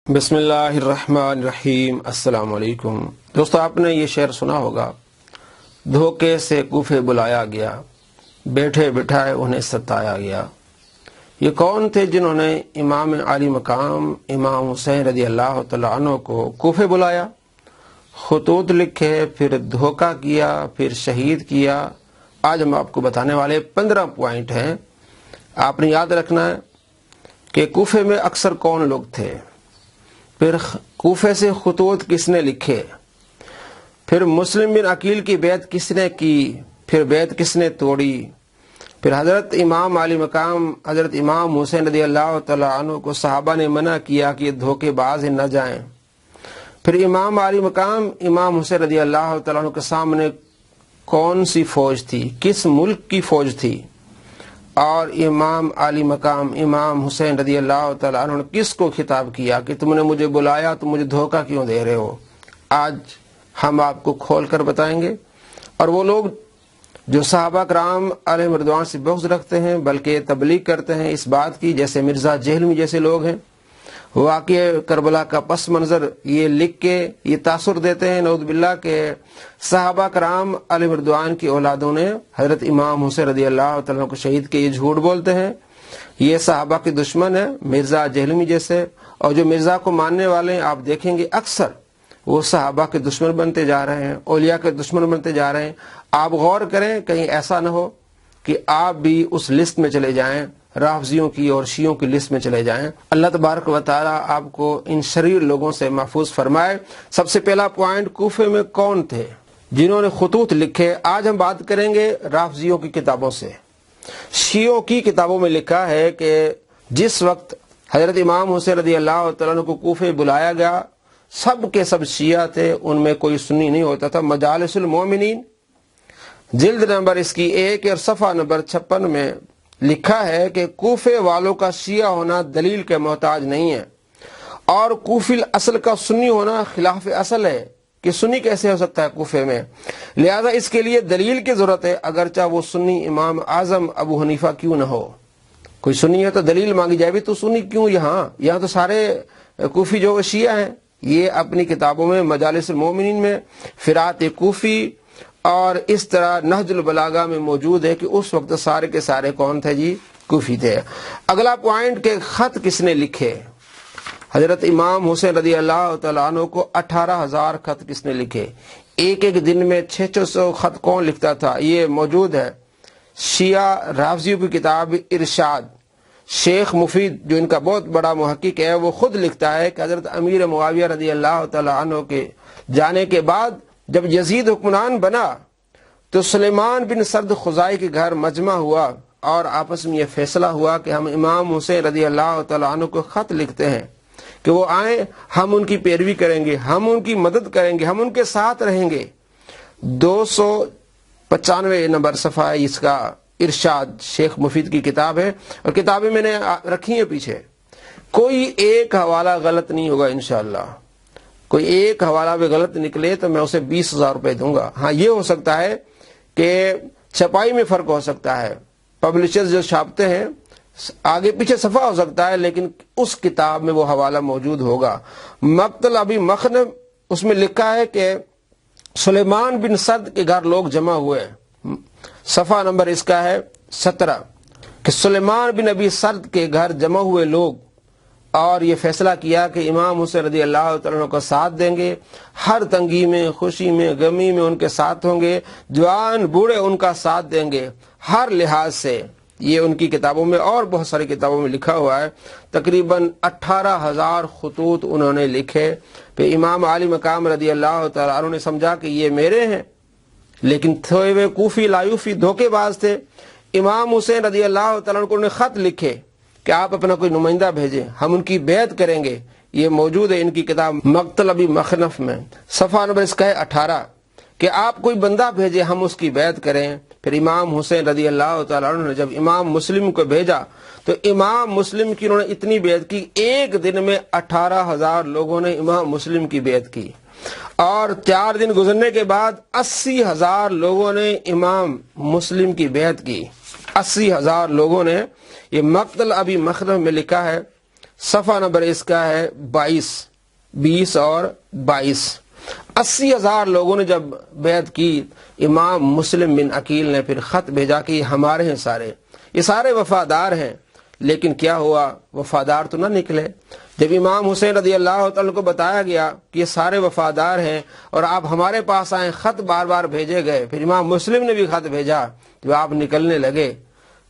بسم اللہ الرحمن الرحیم۔ السلام علیکم دوستو، آپ نے یہ شعر سنا ہوگا، دھوکے سے کوفے بلایا گیا، بیٹھے بٹھائے انہیں ستایا گیا۔ یہ کون تھے جنہوں نے امام عالی مقام امام حسین رضی اللہ تعالیٰ عنہ کو کوفے بلایا، خطوط لکھے، پھر دھوکہ کیا، پھر شہید کیا؟ آج ہم آپ کو بتانے والے 15 پوائنٹ ہیں۔ آپ نے یاد رکھنا ہے کہ کوفے میں اکثر کون لوگ تھے، پھر کوفے سے خطوط کس نے لکھے، پھر مسلم بن عقیل کی بیعت کس نے کی، پھر بیعت کس نے توڑی، پھر حضرت امام علی مقام حضرت امام حسین رضی اللہ تعالیٰ عنہ کو صحابہ نے منع کیا کہ دھوکے باز نہ جائیں، پھر امام علی مقام امام حسین رضی اللہ تعالیٰ عنہ کے سامنے کون سی فوج تھی، کس ملک کی فوج تھی، اور امام علی مقام امام حسین رضی اللہ تعالیٰ عنہ نے کس کو خطاب کیا کہ تم نے مجھے بلایا تو مجھے دھوکہ کیوں دے رہے ہو؟ آج ہم آپ کو کھول کر بتائیں گے۔ اور وہ لوگ جو صحابہ کرام علیہم رضوان سے بغض رکھتے ہیں بلکہ تبلیغ کرتے ہیں اس بات کی، جیسے مرزا جہلمی جیسے لوگ ہیں، واقعہ کربلا کا پس منظر یہ لکھ کے یہ تاثر دیتے ہیں نعوذ باللہ کہ صحابہ کرام علیہ رضوان کی اولادوں نے حضرت امام حسین رضی اللہ تعالیٰ کو شہید کے، یہ جھوٹ بولتے ہیں، یہ صحابہ کے دشمن ہیں مرزا جہلمی جیسے، اور جو مرزا کو ماننے والے ہیں آپ دیکھیں گے اکثر وہ صحابہ کے دشمن بنتے جا رہے ہیں، اولیاء کے دشمن بنتے جا رہے ہیں۔ آپ غور کریں کہیں ایسا نہ ہو کہ آپ بھی اس لسٹ میں چلے جائیں، رافضیوں کی اور شیعوں کی لسٹ میں چلے جائیں۔ اللہ تبارک و تعالی آپ کو ان شریر لوگوں سے محفوظ فرمائے۔ سب سے پہلا پوائنٹ، کوفے میں کون تھے جنہوں نے خطوط لکھے؟ آج ہم بات کریں گے رافضیوں کی کتابوں سے۔ شیعوں کی کتابوں میں لکھا ہے کہ جس وقت حضرت امام حسین رضی اللہ تعالیٰ عنہ کو کوفے بلایا گیا، سب کے سب شیعہ تھے، ان میں کوئی سنی نہیں ہوتا تھا۔ مجالس المومنین جلد نمبر اس کی 1 اور صفحہ نمبر 56 میں لکھا ہے کہ کوفے والوں کا شیعہ ہونا دلیل کے محتاج نہیں ہے، اور کوفی اصل کا سنی ہونا خلاف اصل ہے کہ سنی کیسے ہو سکتا ہے کوفے میں، لہذا اس کے لیے دلیل کی ضرورت ہے، اگرچہ وہ سنی امام اعظم ابو حنیفہ کیوں نہ ہو۔ کوئی سنی ہے تو دلیل مانگی جائے بھی، تو سنی کیوں یہاں تو سارے کوفی جو شیعہ ہیں۔ یہ اپنی کتابوں میں مجالس المومنین میں فرات کوفی اور اس طرح نہج البلاغہ میں موجود ہے کہ اس وقت سارے کے سارے کون تھے جی؟ کوفی تھے۔ اگلا پوائنٹ کہ خط کس نے لکھے؟ حضرت امام حسین رضی اللہ تعالیٰ عنہ کو 18,000 خط کس نے لکھے؟ ایک دن میں 600 خط کون لکھتا تھا؟ یہ موجود ہے شیعہ رافضیوں کی کتاب ارشاد۔ شیخ مفید جو ان کا بہت بڑا محقق ہے، وہ خود لکھتا ہے کہ حضرت امیر معاویہ رضی اللہ تعالیٰ عنہ کے جانے کے بعد جب یزید حکمران بنا تو سلیمان بن سرد خزائی کے گھر مجمع ہوا اور آپس میں یہ فیصلہ ہوا کہ ہم امام حسین رضی اللہ تعالیٰ عنہ کو خط لکھتے ہیں کہ وہ آئیں، ہم ان کی پیروی کریں گے، ہم ان کی مدد کریں گے، ہم ان کے ساتھ رہیں گے۔ 295 نمبر صفحہ ہے اس کا، ارشاد شیخ مفید کی کتاب ہے، اور کتابیں میں نے رکھی ہیں پیچھے۔ کوئی ایک حوالہ غلط نہیں ہوگا انشاءاللہ، کوئی ایک حوالہ بھی غلط نکلے تو میں اسے 20,000 روپے دوں گا۔ ہاں یہ ہو سکتا ہے کہ چھپائی میں فرق ہو سکتا ہے، پبلشرز جو چھاپتے ہیں آگے پیچھے صفحہ ہو سکتا ہے، لیکن اس کتاب میں وہ حوالہ موجود ہوگا۔ مقتل ابی مخنف اس میں لکھا ہے کہ سلیمان بن سرد کے گھر لوگ جمع ہوئے، صفحہ نمبر اس کا ہے 17، کہ سلیمان بن ابی سرد کے گھر جمع ہوئے لوگ اور یہ فیصلہ کیا کہ امام حسین رضی اللہ تعالیٰ کا ساتھ دیں گے، ہر تنگی میں، خوشی میں، غمی میں ان کے ساتھ ہوں گے، جوان بوڑھے ان کا ساتھ دیں گے ہر لحاظ سے۔ یہ ان کی کتابوں میں اور بہت ساری کتابوں میں لکھا ہوا ہے۔ تقریباً 18,000 خطوط انہوں نے لکھے۔ پھر امام علی مقام رضی اللہ تعالیٰ عنہ نے سمجھا کہ یہ میرے ہیں، لیکن تھے وہ کوفی لایوفی دھوکے باز تھے۔ امام حسین رضی اللہ تعالیٰ عنہ نے خط لکھے کہ آپ اپنا کوئی نمائندہ بھیجیں، ہم ان کی بیعت کریں گے۔ یہ موجود ہے ان کی کتاب مقتل ابی مخنف میں، صفحہ نمبر اس کا ہے 18، کہ آپ کوئی بندہ بھیجیں ہم اس کی بیعت کریں۔ پھر امام حسین رضی اللہ تعالیٰ عنہ نے جب امام مسلم کو بھیجا تو امام مسلم کی انہوں نے اتنی بیعت کی، ایک دن میں 18,000 لوگوں نے امام مسلم کی بیعت کی، اور 4 دن گزرنے کے بعد 80,000 لوگوں نے امام مسلم کی بیعت کی۔ 80,000 لوگوں نے۔ یہ مقتل ابی مخنف میں لکھا ہے صفحہ نمبر اس کا ہے 20 اور 22۔ 80,000 لوگوں نے جب بیعت کی، امام مسلم بن عقیل نے پھر خط بھیجا کہ یہ ہمارے ہیں سارے، یہ سارے وفادار ہیں، لیکن کیا ہوا، وفادار تو نہ نکلے۔ جب امام حسین رضی اللہ تعالیٰ کو بتایا گیا کہ یہ سارے وفادار ہیں اور آپ ہمارے پاس آئیں، خط بار بار بھیجے گئے، پھر امام مسلم نے بھی خط بھیجا، جب آپ نکلنے لگے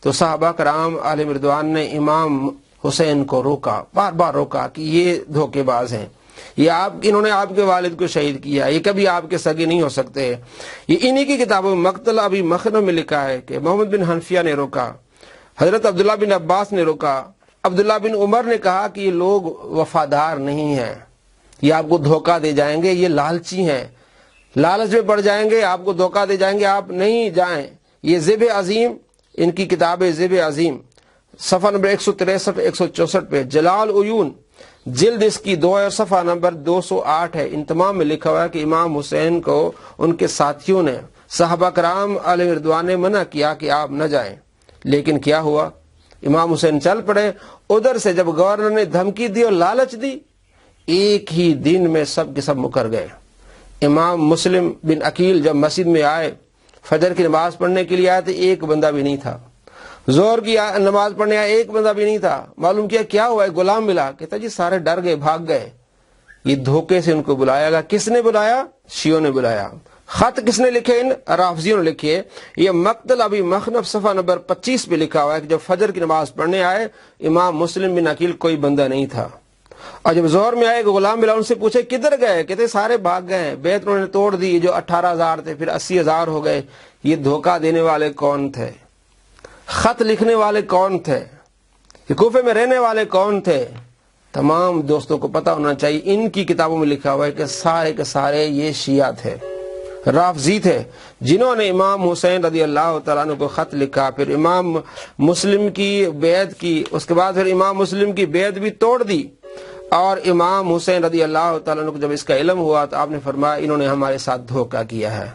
تو صحابہ کرام علیہ رضوان نے امام حسین کو روکا، بار بار روکا کہ یہ دھوکے باز ہیں، یہ انہوں نے آپ کے والد کو شہید کیا، یہ کبھی آپ کے سگے نہیں ہو سکتے۔ یہ انہی کی کتابوں میں مقتل ابی مخنف میں لکھا ہے کہ محمد بن حنفیہ نے روکا، حضرت عبداللہ بن عباس نے روکا، عبداللہ بن عمر نے کہا کہ یہ لوگ وفادار نہیں ہیں، یہ آپ کو دھوکہ دے جائیں گے، یہ لالچی ہیں، لالچ میں پڑ جائیں گے، آپ کو دھوکہ دے جائیں گے، آپ نہیں جائیں۔ یہ ذیب عظیم، ان کی کتاب ہے ذیب عظیم، صفحہ نمبر 163 164 پہ، جلال عیون جلد اس کی 2 اور صفحہ نمبر 208 ہے، ان تمام میں لکھا ہوا ہے کہ امام حسین کو ان کے ساتھیوں نے، صحابہ کرام علیہ رضوان نے منع کیا کہ آپ نہ جائیں، لیکن کیا ہوا، امام حسین چل پڑے۔ ادھر سے جب گورنر نے دھمکی دی اور لالچ دی، ایک ہی دن میں سب کے سب مکر گئے۔ امام مسلم بن عقیل جب مسجد میں آئے، فجر کی نماز پڑھنے کے لیے آئے تو ایک بندہ بھی نہیں تھا، زور کی نماز پڑھنے آئے، ایک بندہ بھی نہیں تھا۔ معلوم کیا ہوا، ایک غلام ملا، کہتا جی سارے ڈر گئے، بھاگ گئے۔ یہ دھوکے سے ان کو بلایا گیا، کس نے بلایا؟ شیعوں نے بلایا۔ خط کس نے لکھے؟ ان رافضیوں نے لکھے۔ یہ مقتل ابی مخنف صفحہ نمبر 25 پہ لکھا ہوا ہے کہ جب فجر کی نماز پڑھنے آئے امام مسلم بن عقیل، کوئی بندہ نہیں تھا، اور جب زور میں آئے غلام ملا، ان سے پوچھے کدھر گئے، کہتے سارے بھاگ گئے ہیں، بیعت انہوں نے توڑ دی، جو 18,000 تھے پھر 80,000 ہو گئے۔ یہ دھوکہ دینے والے کون تھے؟ خط لکھنے والے کون تھے؟ یہ کوفے میں رہنے والے کون تھے؟ تمام دوستوں کو پتہ ہونا چاہیے، ان کی کتابوں میں لکھا ہوا ہے کہ سارے کے سارے یہ شیعہ تھے، رافضی تھے، جنہوں نے امام حسین رضی اللہ تعالیٰ عنہ کو خط لکھا، پھر امام مسلم کی بیعت کی، اس کے بعد پھر امام مسلم کی بیعت بھی توڑ دی، اور امام حسین رضی اللہ تعالیٰ عنہ کو جب اس کا علم ہوا تو آپ نے فرمایا انہوں نے ہمارے ساتھ دھوکہ کیا ہے۔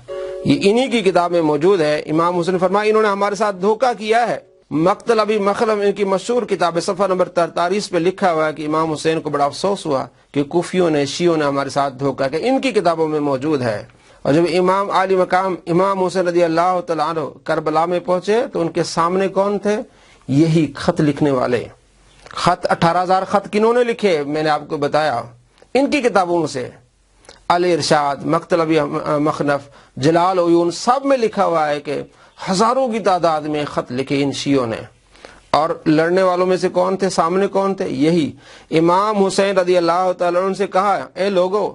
یہ انہی کی کتاب میں موجود ہے۔ امام حسین نے فرمایا انہوں نے ہمارے ساتھ دھوکہ کیا ہے۔ مقتل ابی مخنف ان کی مشہور کتاب ہے، صفحہ نمبر 43 پہ لکھا ہوا ہے کہ امام حسین کو بڑا افسوس ہوا کہ کوفیوں نے، شیعوں نے ہمارے ساتھ دھوکہ کیا۔ ان کی کتابوں میں موجود ہے۔ اور جب امام عالی مقام امام حسین رضی اللہ تعالیٰ عنہ کربلا میں پہنچے تو ان کے سامنے کون تھے؟ یہی خط لکھنے والے۔ خط 18,000 خط کنہوں نے لکھے؟ میں نے آپ کو بتایا، ان کی کتابوں سے، الارشاد، مقتل ابی مخنف، جلال عیون، سب میں لکھا ہوا ہے کہ ہزاروں کی تعداد میں خط لکھے ان شیعوں نے۔ اور لڑنے والوں میں سے کون تھے؟ سامنے کون تھے؟ یہی امام حسین رضی اللہ تعالیٰ عنہ سے کہا، اے لوگو،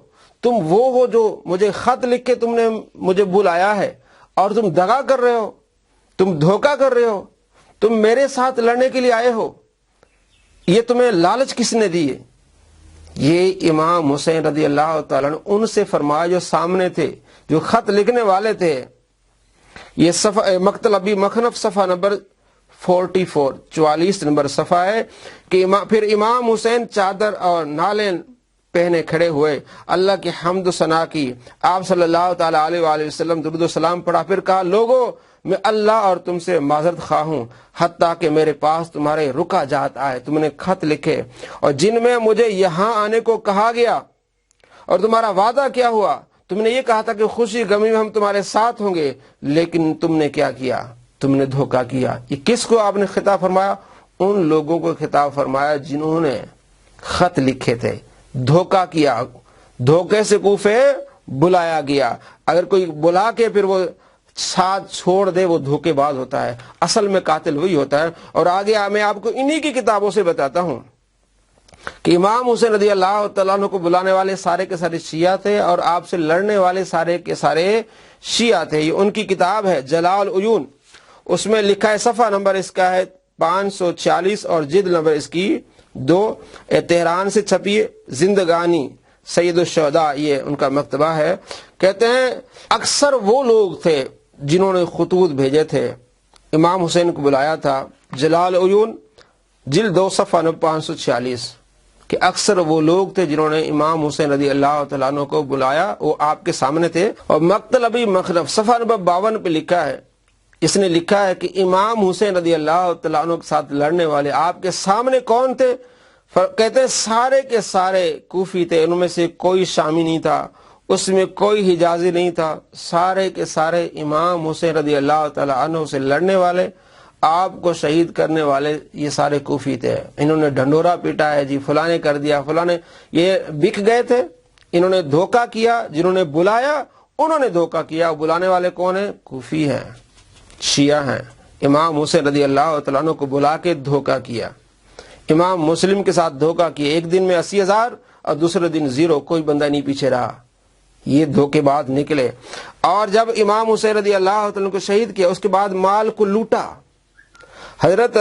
تم وہ ہو جو مجھے خط لکھ کے تم نے مجھے بلایا ہے، اور تم دغا کر رہے ہو، تم دھوکہ کر رہے ہو، تم میرے ساتھ لڑنے کے لیے آئے ہو، یہ تمہیں لالچ کس نے دی ہے؟ یہ امام حسین رضی اللہ تعالیٰ نے ان سے فرمایا جو سامنے تھے، جو خط لکھنے والے تھے۔ یہ صفحہ مقتل ابی مخنف صفحہ نمبر 44 نمبر صفحہ ہے کہ پھر امام حسین چادر اور نالین پہنے کھڑے ہوئے، اللہ کی حمد و ثنا کی، آپ صلی اللہ تعالی علیہ وآلہ وسلم درود و سلام پڑھا، پھر کہا لوگو میں اللہ اور تم سے معذرت خواہ ہوں، حتیٰ کہ میرے پاس تمہارے رکا جات آئے، تم نے خط لکھے اور جن میں مجھے یہاں آنے کو کہا گیا، اور تمہارا وعدہ کیا ہوا، تم نے یہ کہا تھا کہ خوشی غمی میں ہم تمہارے ساتھ ہوں گے، لیکن تم نے کیا کیا؟ تم نے دھوکہ کیا۔ یہ کس کو آپ نے خطاب فرمایا؟ ان لوگوں کو خطاب فرمایا جنہوں نے خط لکھے تھے، دھوکہ کیا، دھوکے سے کوفے بلایا گیا۔ اگر کوئی بلا کے پھر وہ ساتھ چھوڑ دے وہ دھوکے باز ہوتا ہے، اصل میں قاتل وہی ہوتا ہے۔ اور آگے میں آپ کو انہی کی کتابوں سے بتاتا ہوں کہ امام حسین رضی اللہ تعالیٰ عنہ کو بلانے والے سارے کے سارے شیعہ تھے، اور آپ سے لڑنے والے سارے کے سارے شیعہ تھے۔ یہ ان کی کتاب ہے جلال عیون، اس میں لکھا ہے، صفحہ نمبر اس کا ہے 546 اور جلد نمبر اس کی 2، تہران سے چھپی زندگانی سید الشہداء، یہ ان کا مکتبہ ہے۔ کہتے ہیں اکثر وہ لوگ تھے جنہوں نے خطوط بھیجے تھے، امام حسین کو بلایا تھا، جلال عیون جلد 2 صفحہ نمبر 546، کہ اکثر وہ لوگ تھے جنہوں نے امام حسین رضی اللہ تعالیٰ عنہ کو بلایا، وہ آپ کے سامنے تھے۔ اور مقتل ابی مخنف صفحہ نمبر 52 پہ لکھا ہے، اس نے لکھا ہے کہ امام حسین رضی اللہ تعالیٰ عنہ کے ساتھ لڑنے والے آپ کے سامنے کون تھے؟ کہتے ہیں سارے کے سارے کوفی تھے، ان میں سے کوئی شامی نہیں تھا، اس میں کوئی حجازی نہیں تھا، سارے کے سارے امام حسین رضی اللہ تعالی عنہ سے لڑنے والے، آپ کو شہید کرنے والے یہ سارے کوفی تھے۔ انہوں نے ڈھنڈورا پیٹا ہے جی، فلاں نے کر دیا، فلاں نے، یہ بک گئے تھے، انہوں نے دھوکہ کیا، جنہوں نے بلایا انہوں نے دھوکہ کیا۔ بلانے والے کون ہیں؟ کوفی ہیں، شیعہ ہیں۔ امام حسین رضی اللہ تعالیٰ عنہ کو بلا کے دھوکہ کیا، امام مسلم کے ساتھ دھوکہ کیا، ایک دن میں 80,000 اور دوسرے دن 0، کوئی بندہ نہیں پیچھے رہا، یہ دھوکے بعد نکلے۔ اور جب امام حسین رضی اللہ تعالیٰ عنہ کو شہید کیا، اس کے بعد مال کو لوٹا۔ حضرت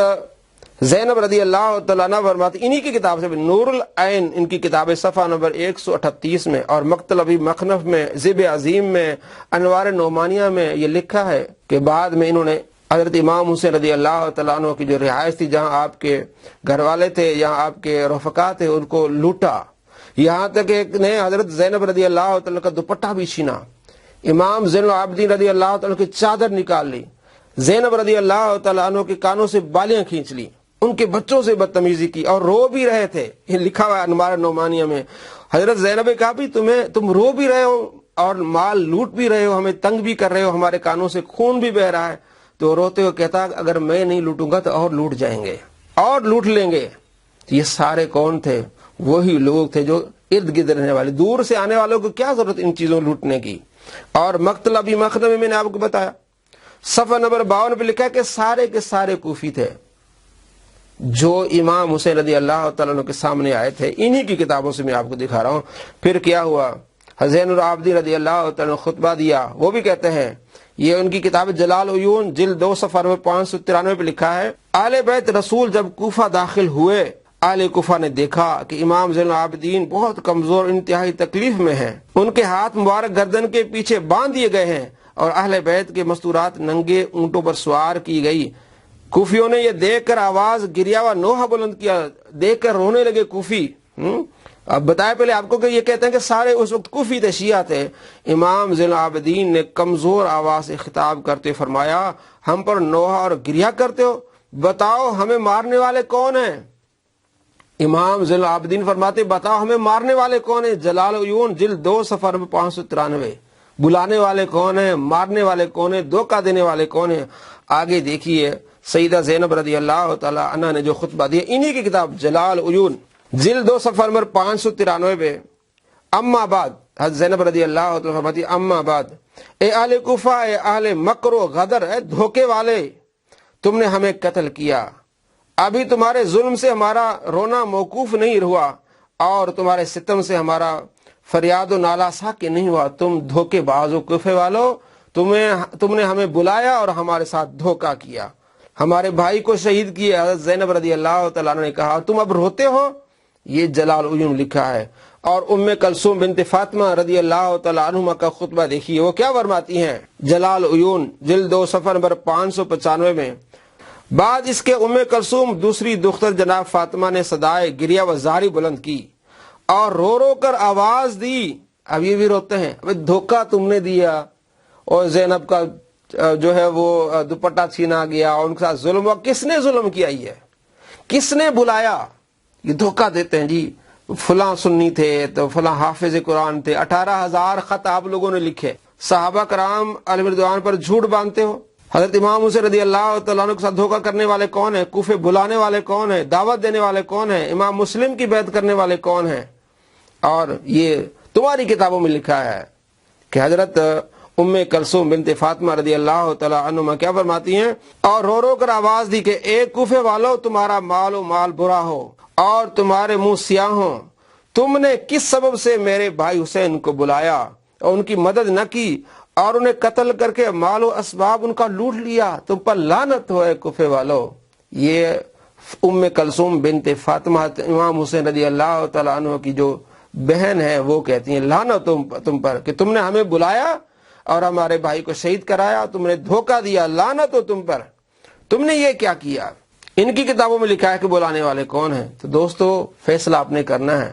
زینب رضی اللہ تعالیٰ عنہ فرماتی، انہی کی کتاب سے، نور العین ان کی کتاب صفحہ نمبر 138 میں، اور مکتبی مخنف میں، ذیب عظیم میں، انوار نعمانیہ میں یہ لکھا ہے کہ بعد میں انہوں نے حضرت امام حسین رضی اللہ تعالیٰ عنہ کی جو رہائش تھی، جہاں آپ کے گھر والے تھے، جہاں آپ کے رفقا تھے، ان کو لوٹا، یہاں تک ایک نے حضرت زینب رضی اللہ تعالیٰ کا دوپٹہ بھی چھینا، امام زین العابدین رضی اللہ تعالیٰ کی چادر نکال لی، زینب رضی اللہ تعالیٰ عنہ کے کانوں سے بالیاں کھینچ لی، ان کے بچوں سے بدتمیزی کی، اور رو بھی رہے تھے، یہ لکھا ہوا ہے انوار نعمانیہ میں۔ حضرت زینب نے کہا بھی تم رو بھی رہے ہو اور مال لوٹ بھی رہے ہو، ہمیں تنگ بھی کر رہے ہو، ہمارے کانوں سے خون بھی بہ رہا ہے۔ تو روتے ہوئے کہتا اگر میں نہیں لوٹوں گا تو اور لوٹ جائیں گے اور لوٹ لیں گے۔ یہ سارے کون تھے؟ وہی لوگ تھے جو ارد گرد رہنے والے، دور سے آنے والوں کو کیا ضرورت ان چیزوں لوٹنے کی۔ اور مکتبی مخنف میں نے آپ کو بتایا، صفحہ نمبر 52 پہ لکھا ہے کہ سارے کے سارے کوفی تھے جو امام حسین رضی اللہ تعالیٰ عنہ کے سامنے آئے تھے، انہی کی کتابوں سے میں آپ کو دکھا رہا ہوں۔ پھر کیا ہوا؟ حسین العابدین رضی اللہ تعالیٰ عنہ خطبہ دیا، وہ بھی کہتے ہیں، یہ ان کی کتاب جلال عیون جلد 2 صفحہ نمبر 593 پہ لکھا ہے، اہل بیت رسول جب کوفہ داخل ہوئے، اہل کوفہ نے دیکھا کہ امام زین العابدین بہت کمزور، انتہائی تکلیف میں ہیں، ان کے ہاتھ مبارک گردن کے پیچھے باندھ دیے گئے ہیں، اور اہل بیت کے مستورات ننگے اونٹوں پر سوار کی گئی۔ کوفیوں نے یہ دیکھ کر آواز گریا و نوحہ بلند کیا، دیکھ کر رونے لگے کوفی۔ اب بتایا پہلے آپ کو کہ یہ کہتے ہیں کہ سارے اس وقت کوفی تھے، شیعہ تھے۔ امام زین العابدین نے کمزور آواز سے خطاب کرتے فرمایا، ہم پر نوحہ اور گریہ کرتے ہو؟ بتاؤ ہمیں مارنے والے کون ہیں؟ امام زین العابدین فرماتے بتاؤ ہمیں مارنے والے کون ہیں؟ جلال عیون جلد 2 صفحہ نمبر 593۔ بلانے والے کون ہیں؟ مارنے والے کون ہیں؟ دھوکہ دینے والے کون ہیں؟ آگے دیکھیے، سیدہ زینب رضی اللہ تعالی عنہ نے جو خطبہ دیا، انہی کی کتاب جلال عیون جلد 2 صفحہ نمبر 593 پہ، اما بعد، حضرت زینب رضی اللہ تعالی فرماتی اما بعد، اے اہل کوفہ، اے اہل مکر و غدر، اے دھوکے والے، تم نے ہمیں قتل کیا، ابھی تمہارے ظلم سے ہمارا رونا موقوف نہیں ہوا، اور تمہارے ستم سے ہمارا فریاد و نالہ ساکن نہیں ہوا۔ تم دھوکے باز و کوفے والو، تم نے ہمیں بلایا اور ہمارے ساتھ دھوکہ کیا، ہمارے بھائی کو شہید کیا۔ حضرت زینب رضی اللہ تعالیٰ نے کہا تم اب روتے ہو؟ یہ جلال عیون لکھا ہے۔ اور ام کلثوم بنت فاطمہ رضی اللہ تعالیٰ عنہما کا خطبہ دیکھیے، وہ کیا فرماتی ہیں؟ جلال عیون جلد 2 صفحہ نمبر 595 میں، بعد اس کے ام کلثوم دوسری دختر جناب فاطمہ نے صدائے گریہ و زاری بلند کی اور رو رو کر آواز دی۔ اب یہ بھی روتے ہیں، اب دھوکہ تم نے دیا، اور زینب کا جو ہے وہ دوپٹہ چھینا گیا، اور ان کے ساتھ ظلم ہوا۔ کس نے ظلم کیا؟ یہ کس نے بلایا؟ یہ دھوکہ دیتے ہیں جی، فلاں سنی تھے تو فلاں حافظ قرآن تھے، 18,000 خط آپ لوگوں نے لکھے، صحابہ کرام علیہ رضوان پر جھوٹ باندھتے ہو۔ حضرت امام حسین رضی اللہ تعالیٰ عنہ کے ساتھ دھوکہ کرنے والے کون ہیں؟ کوفے بلانے والے کون ہیں؟ دعوت دینے والے کون ہیں؟ امام مسلم کی بیعت کرنے والے کون ہیں؟ اور یہ تمہاری کتابوں میں لکھا ہے کہ حضرت ام کلثوم بنت فاطمہ رضی اللہ تعالی عنہما کیا فرماتی ہیں؟ اور رو رو کر آواز دی کہ اے کوفے والو، تمہارا مال و مال برا ہو اور تمہارے منہ سیاہ ہوں، تم نے کس سبب سے میرے بھائی حسین کو بلایا اور ان کی مدد نہ کی اور انہیں قتل کر کے مال و اسباب ان کا لوٹ لیا؟ تم پر لعنت ہو اے کوفے والو۔ یہ ام کلثوم بنت فاطمہ امام حسین رضی اللہ تعالی عنہ کی جو بہن ہے، وہ کہتی ہیں لعنت تم پر کہ تم نے ہمیں بلایا اور ہمارے بھائی کو شہید کرایا، تم نے دھوکہ دیا، لعنت ہو تم پر، تم نے یہ کیا کیا؟ ان کی کتابوں میں لکھا ہے کہ بلانے والے کون ہیں۔ تو دوستو، فیصلہ آپ نے کرنا ہے۔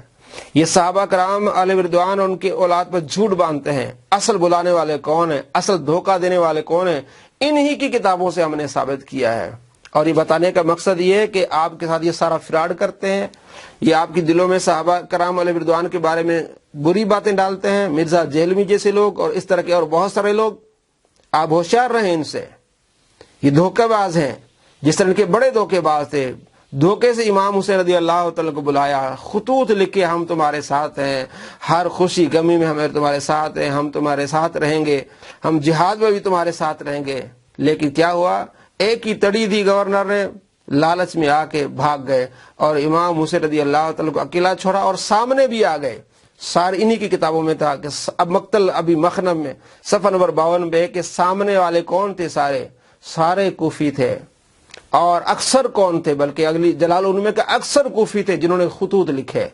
یہ صحابہ کرام علیہ رضوان اور ان کے اولاد پر جھوٹ باندھتے ہیں، اصل بلانے والے کون ہیں، اصل دھوکہ دینے والے کون ہیں، انہی کی کتابوں سے ہم نے ثابت کیا ہے۔ اور یہ بتانے کا مقصد یہ ہے کہ آپ کے ساتھ یہ سارا فراڈ کرتے ہیں، یہ آپ کی دلوں میں صحابہ کرام علیہ رضوان کے بارے میں بری باتیں ڈالتے ہیں، مرزا جیلمی جیسے لوگ اور اس طرح کے اور بہت سارے لوگ، آپ ہوشیار رہیں ان سے، یہ دھوکے باز ہیں، جس طرح ان کے بڑے دھوکے باز تھے۔ دھوکے سے امام حسین رضی اللہ تعالیٰ کو بلایا، خطوط لکھے ہم تمہارے ساتھ ہیں، ہر خوشی غمی میں ہم تمہارے ساتھ ہیں، ہم تمہارے ساتھ رہیں گے، ہم جہاد میں بھی تمہارے ساتھ رہیں گے۔ لیکن کیا ہوا؟ ایک ہی تڑی دی گورنر نے، لالچ میں آ کے بھاگ گئے اور امام حسین رضی اللہ تعالیٰ کو اکیلا چھوڑا، اور سامنے بھی آ گئے۔ سارے انہی کی کتابوں میں تھا کہ اب مقتل ابی مخنم میں صفحہ نمبر 52 میں کہ سامنے والے کون تھے؟ سارے کوفی تھے، اور اکثر کون تھے؟ بلکہ اگلی جلال میں کہ اکثر کوفی تھے جنہوں نے خطوط لکھے۔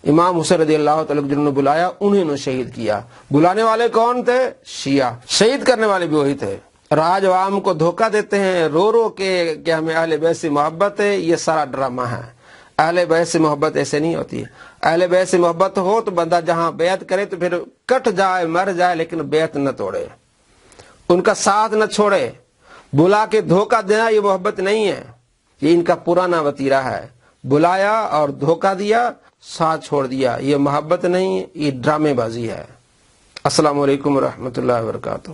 امام حسین رضی اللہ تعالیٰ جنہوں نے بلایا انہیں نے شہید کیا۔ بلانے والے کون تھے؟ شیعہ۔ شہید کرنے والے بھی وہی تھے۔ راج عوام کو دھوکہ دیتے ہیں رو رو کے کہ ہمیں اہل بیت سے محبت ہے، یہ سارا ڈرامہ ہے۔ اہل بیت سے محبت ایسے نہیں ہوتی ہے۔ اہل بیت سے محبت ہو تو بندہ جہاں بیعت کرے تو پھر کٹ جائے مر جائے، لیکن بیعت نہ توڑے، ان کا ساتھ نہ چھوڑے۔ بلا کے دھوکہ دینا یہ محبت نہیں ہے، یہ ان کا پرانا وتیرہ ہے۔ بلایا اور دھوکہ دیا، ساتھ چھوڑ دیا، یہ محبت نہیں، یہ ڈرامے بازی ہے۔ السلام علیکم ورحمۃ اللہ وبرکاتہ۔